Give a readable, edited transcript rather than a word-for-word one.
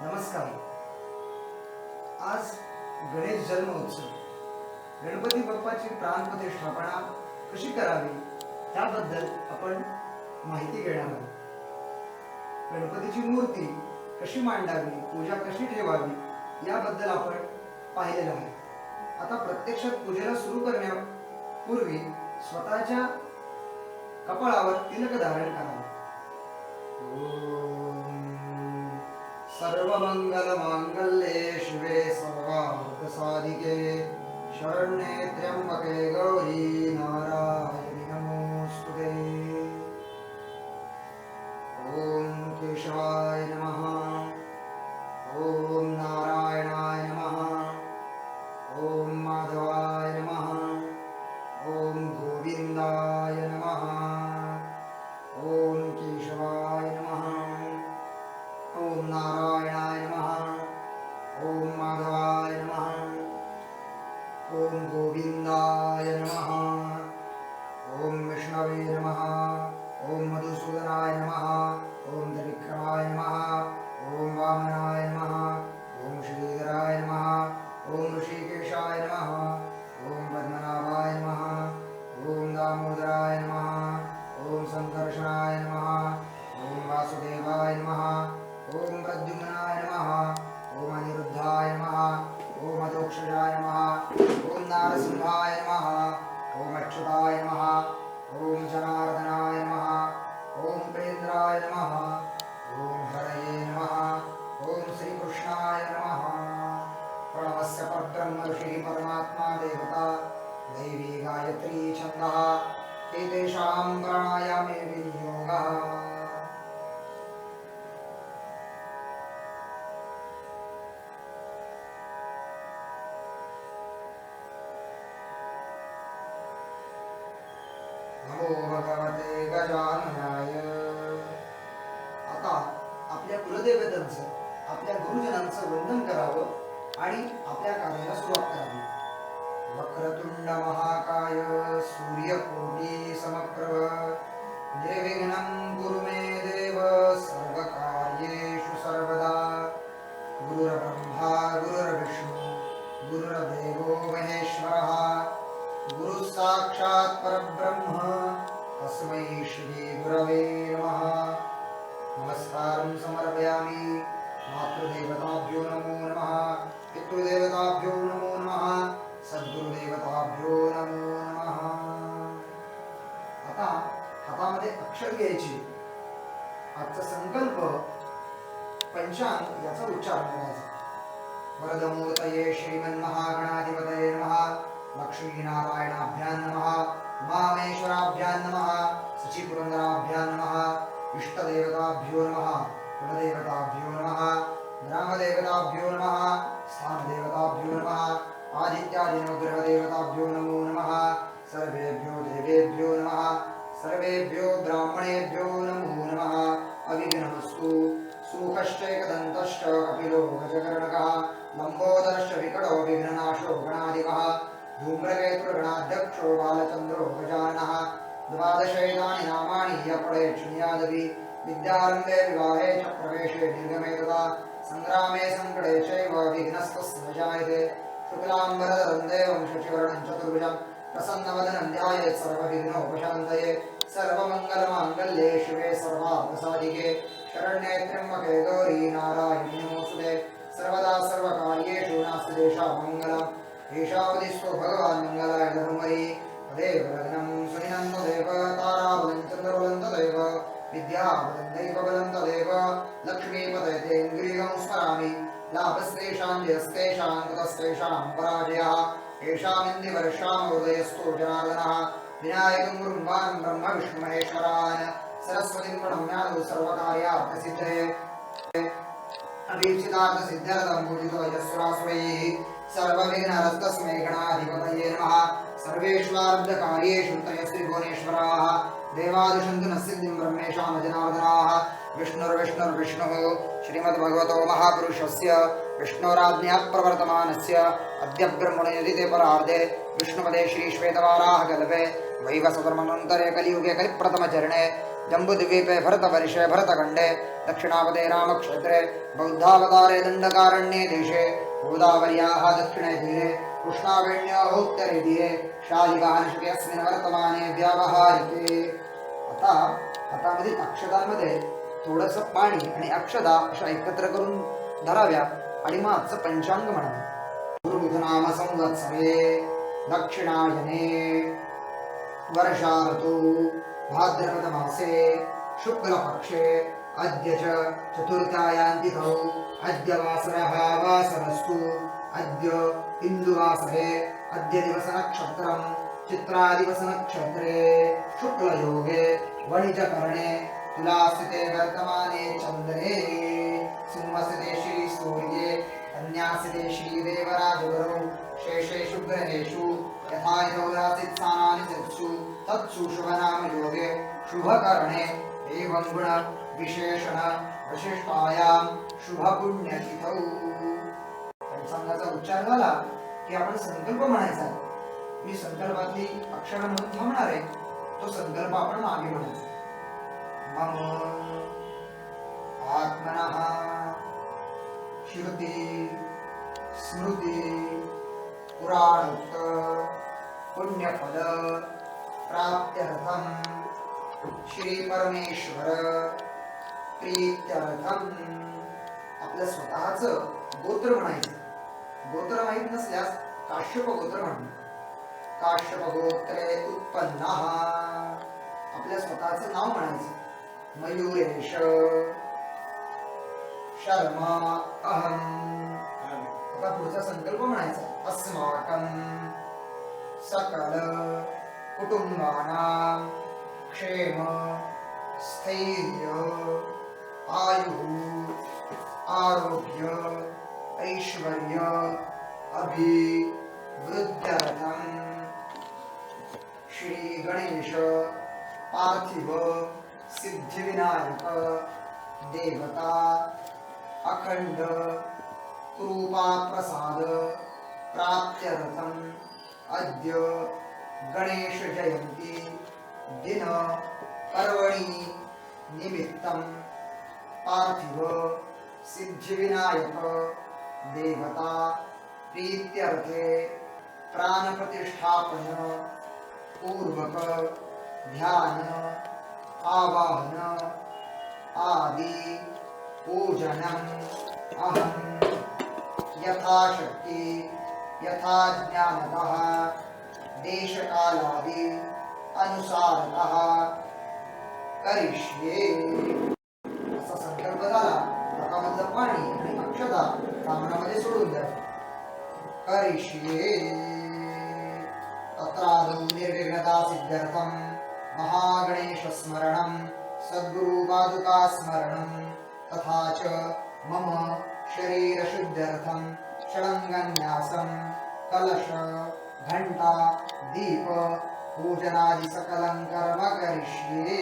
नमस्कार. आज गणेश जन्मोत्सव. गणपती बाप्पाची प्राणप्रतिष्ठापना कशी करावी त्याबद्दल आपण माहिती घेणार आहोत. गणपतीची मूर्ती कशी मांडावी, पूजा कशी ठेवावी याबद्दल आपण पाहिलेलं आहे. आता प्रत्यक्षात पूजेला सुरू करण्यापूर्वी स्वतःच्या कपाळावर तिलक धारण करावे. सर्वमंगलमांगल्ये शिवे सर्वार्थसाधिके शरण्ये त्र्यंबके गौरी नारायणी नमोस्तुते. ओम केशवाय नमः. ओम नारायणाय नमः. ओम माधवाय नमः. ओम गोविंदाय नमः. ओम केशवाय नमः. ओम नारायणाय नमः. ओम माधवाय नमः. ओम गोविंदाय नमः. ओम विष्णवे नमः. ओम मधुसूदनाय नमः. ओम त्रिविक्रमाय नमः. ओम वामनाय नमः. ओम श्रीधराय नमः. ओम ऋषिकेशाय नमः. ओम पद्मनाभाय नमः. ओम दामोदराय नमः. ओम संकर्षणाय नमः. ओम वासुदेवाय नमः. ओम प्रद्युम्नाय नमः. ओम अनिरुद्धाय नमः. ओम अधोक्षजाय नमः. ओम नारसिंहाय नमः. ओम अच्युताय नमः. ओम जनार्दनाय नमः. ओम प्रेन्द्राय नमः. ओम हरये नमः. ओम श्रीकृष्णाय नमः. प्रणवस्य परब्रह्म ऋषिः परमात्मा देवता दैवी गायत्री छन्दः एतेषां प्राणायामे विनियोगः. नमो भगवते गजाननाय. आता आपल्या कुलदेवतांचं, आपल्या गुरुजनांचं वंदन करावं आणि आपल्या कार्याला सुरुवात करावी. वक्रतुंड महाकाय सूर्यकोटी समप्रभ निर्विघ्नं कुरु मे देव सर्वकार्येषु सर्वदा. गुरुर्ब्रह्मा गुरुर्विष्णु गुरुर्देवो महेश्वरः गुरु साक्षात् परब्रह्म तस्मै श्री गुरवे नमः. नमस्कारं समर्पयामि. मातृदेवताभ्यो नमो नमः. पितृदेवताभ्यो नमो नमः. सद्गुरुदेवताभ्यो नमो नमः. आता हातामध्ये अक्षर घ्यायची. आजचा संकल्प पंचांग याचा उच्चार करायचा. वरदमूर्तये श्रीमन्महागणाधिपतये नमः. लक्ष्मीनारायणाभ्यां नमः. उमामेश्वराभ्यां नमः. सचिपुरन्दराभ्यां नमः. इष्टदेवताभ्यो नमः. कुलदेवताभ्यो नमः. ग्रामदेवताभ्यो नमः. स्थानदेवताभ्यो नमः. आदित्यादिनवग्रहदेवताभ्यो नमो नमः. सर्वेभ्यो देवेभ्यो नमः. सर्वेभ्यो ब्राह्मणेभ्यो नमो नमः. अविघ्नमस्तु. सुखश्चैकदन्तश्च कपिलो गजकर्णकः लम्बोदरश्च विकटो विघ्ननाशो गणाधिपः धूम्रकेतुर्गणाध्यक्षो बालचन्द्रो गजाननः. द्वादशैतानि नामानि यपडेच्छुनियादपि विद्यारम्भे विवाहे च प्रवेशे निर्गमे तथा सङ्ग्रामे सङ्कटे चैव विघ्नस्तस्य जायते. शुक्लाम्बरधरं देवं शशिवर्णं चतुर्भुजं प्रसन्नवदनं ध्यायेत् सर्वविघ्नोपशान्तये. सर्वमङ्गलमाङ्गल्ये शिवे सर्वार्थसाधिके शरण्ये त्र्यम्बके गौरी नारायणी नमोस्तुते. सर्वदा सर्वकार्येषु नास्ति देशा मङ्गलम्. ईशावदिस्तो भगवान् मङ्गलाय धर्मरि. तदेव लग्नं सुनिनं तदेव ताराबलं चन्द्रबलं तदेव विद्याबलं दैवबलं तदेव लक्ष्मीपते तेन्द्रियं स्मरामि. लाभस्तेषां जयस्तेषां कृतस्तेषां पराजयः. येषामिन्दिवर्षां हृदयस्थो जनार्दनः. विनायकं गुरुं ब्रह्म विष्णुमहेश्वरान् सरस्वतीं प्रणम्यादौ सर्वकार्यार्थसिद्धये. अभीप्सितार्थसिद्ध्यर्थं पूजितो यस्वासुरैः. सर्वविघ्नहस्तस्मै गणाधिपतये नमः. सर्वेष्वार्धकार्येषु तयस्वी भुवनेश्वराः. देवादिशन्तु नः सिद्धिं ब्रह्मेशां जनार्दनाः. विष्णुर्विष्णुर्विष्णुः श्रीमद्भगवतो महापुरुषस्य विष्णोराज्ञया प्रवर्तमानस्य अद्य ब्रह्मणोदिते परार्धे विष्णुपदे श्रीश्वेतवाराहकल्पे वैवस्वतमन्वन्तरे कलियुगे कलिप्रथमचरणे जम्बूद्वीपे भरतवर्षे भरतखण्डे दक्षिणापदे रामक्षेत्रे बौद्धावतारे दण्डकारण्ये देशे गोदावर्याः दक्षिणे तीरे कृष्णावेण्याः उत्तरे तीरे शालिवाहनशके अस्मिन् वर्तमाने व्यावहारिके. आता हातामध्ये अक्षदांमध्ये थोडंसं पाणी आणि अक्षदा अशा एकत्र करून धराव्या आणि मग आजचं पंचांग म्हणावं. गुरुनाम संवत्सरे दक्षिणायने वर्षा ऋतु भाद्रपद मासे शुक्ल पक्षे अद्य च चतुर्थायां तिथौ अद्य वासरः वासरस्तु अद्य इन्दुवासरे अद्य दिवस नक्षत्रं चित्रादिवस नक्षत्रे शुक्लयोगे वणिजकरणे तुलास्थिते वर्तमाने चन्द्रे सिंहस्थिते श्री सूर्ये कन्यास्थिते श्री देवराजगुरौ शेषेषु ग्रहेषु यथा यथोरासित स्थानानि सत्सु तत्सु शुभनाम योगे शुभकरणे एवं गुण विशेषण विशिष्टायां शुभ पुण्यतिथौ. पंचांगाचा उच्चार झाला की आपण संकल्प म्हणायचा. मी संकल्पातली अक्षर म्हणून थांबणार आहे, तो संकल्प आपण मागे म्हणायचा. मम आत्मनः श्रुती स्मृती पुराणोक्त पुण्यफल प्राप्त्यर्थम श्री परमेश्वर प्रीत्यर्थम. आपलं स्वतःचं गोत्र म्हणायचं. गोत्र माहीत नसल्यास काश्यप गोत्र म्हणणं. काश्यप गोत्रे उत्पन्नः. आपल्या स्वतःचं नाव म्हणायचं. मयुरेश शर्मा अहम. आता पुढचा संकल्प म्हणायचा. अस्माकं सकल कुटुंबानां क्षेम स्थैर्य आयु आरोग्य ऐश्वर्य अभिवृद्ध्यर्थं श्री गणेश पार्थिव सिद्धिविनायक देवता अखंड कृपा प्रसाद प्राप्त्यर्थम अद्य गणेश जयंती दिन पर्वणि निमित्तं पार्थिव सिद्धिविनायक देवता प्रीत्यर्थे प्राण प्रतिष्ठापन पूर्वक ध्यान आवाहन आदि पूजनम अहम यथाशक्ति यथा ज्ञानतः देशकालादि अनुसारतः करिष्ये. असा संकल्प झाला. हातामधलं पाणी आणि अक्षता कामनामध्ये सोडून द्या. करिष्ये. तत्रादौ निर्विघ्नता सिद्ध्यर्थं महागणेश स्मरणं सद्गुरु पादुका स्मरणं तथा च मम शरीर शुद्ध्यर्थं षडंगन्यासं कलश घंटा दीप पूजनादि सकलं कर्म करिष्ये.